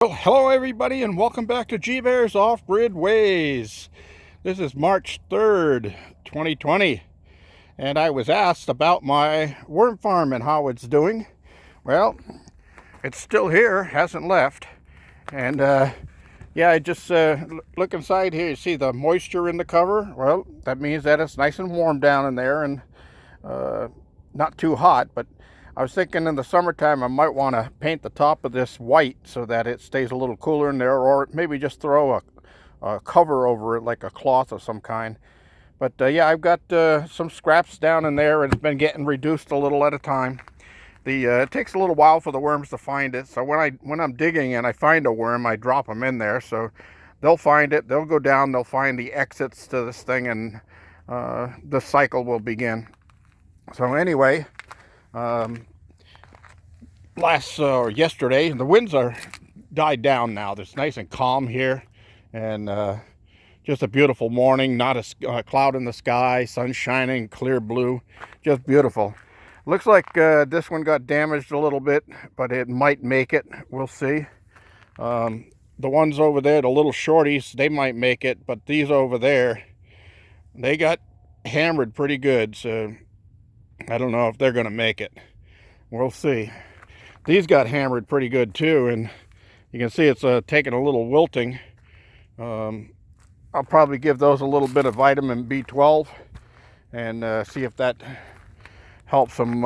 Well, hello everybody and welcome back to G-Bear's Off-Grid Ways. This is March 3rd, 2020, and I was asked about my worm farm and how it's doing. Well, it's still here, hasn't left, and yeah, I just look inside here. You see the moisture in the cover? Well, that means that it's nice and warm down in there and not too hot, but I was thinking in the summertime I might want to paint the top of this white so that it stays a little cooler in there, or maybe just throw a cover over it like a cloth of some kind. But yeah, I've got some scraps down in there, and it's been getting reduced a little at a time. It takes a little while for the worms to find it, so when I'm digging and I find a worm, I drop them in there, so they'll find it, they'll go down, they'll find the exits to this thing, and the cycle will begin. So anyway, yesterday, the winds are died down now. It's nice and calm here, and just a beautiful morning. Not a cloud in the sky, sun shining, clear blue, just beautiful. Looks like this one got damaged a little bit, but it might make it. We'll see. The ones over there, the little shorties, they might make it, but these over there, they got hammered pretty good, so I don't know if they're going to make it. We'll see. These got hammered pretty good too, and you can see it's taking a little wilting. I'll probably give those a little bit of vitamin B12 and see if that helps them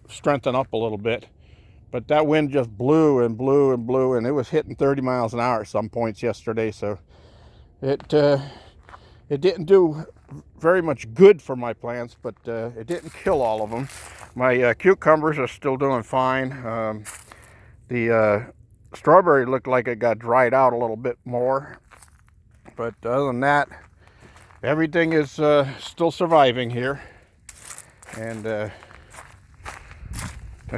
strengthen up a little bit. But that wind just blew and blew and blew, and it was hitting 30 miles an hour at some points yesterday, so it didn't do very much good for my plants, but it didn't kill all of them. My cucumbers are still doing fine. The strawberry looked like it got dried out a little bit more, but other than that, everything is still surviving here. And I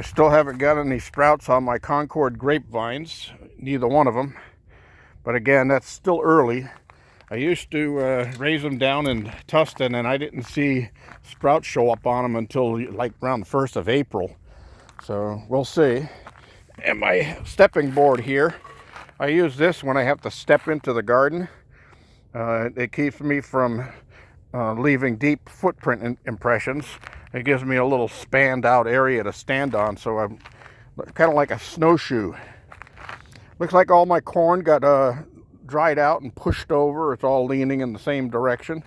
still haven't got any sprouts on my Concord grapevines, neither one of them. But again, that's still early. I used to raise them down in Tustin, and I didn't see sprouts show up on them until like around the 1st of April. So we'll see. And my stepping board here, I use this when I have to step into the garden. It keeps me from leaving deep footprint impressions. It gives me a little spanned out area to stand on, so I'm kind of like a snowshoe. Looks like all my corn got dried out and pushed over. It's all leaning in the same direction.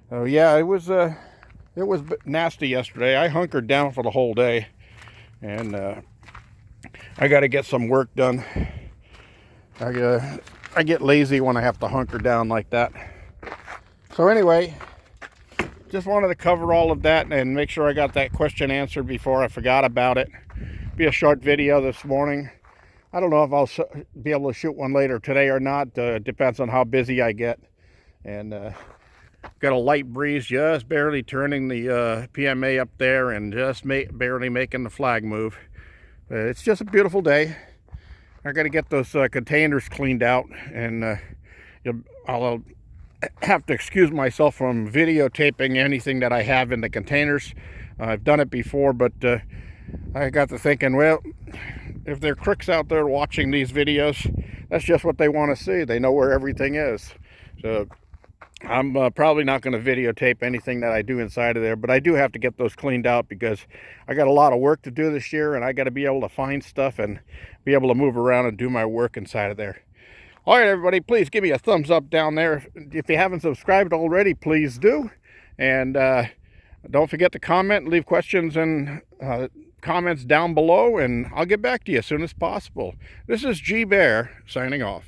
So yeah, it was nasty yesterday. I hunkered down for the whole day, and I got to get some work done. I get lazy when I have to hunker down like that. So anyway, just wanted to cover all of that and make sure I got that question answered before I forgot about it. Be a short video this morning. I don't know if I'll be able to shoot one later today or not. Depends on how busy I get. And got a light breeze, just barely turning the PMA up there, and just barely making the flag move. It's just a beautiful day. I got to get those containers cleaned out, and I'll have to excuse myself from videotaping anything that I have in the containers. I've done it before, but I got to thinking, well, if there are crooks out there watching these videos, that's just what they want to see. They know where everything is. So I'm probably not going to videotape anything that I do inside of there, but I do have to get those cleaned out because I got a lot of work to do this year, and I got to be able to find stuff and be able to move around and do my work inside of there. All right, everybody, please give me a thumbs up down there. If you haven't subscribed already, please do. And don't forget to comment, leave questions and comments down below, and I'll get back to you as soon as possible. This is G-Bear signing off.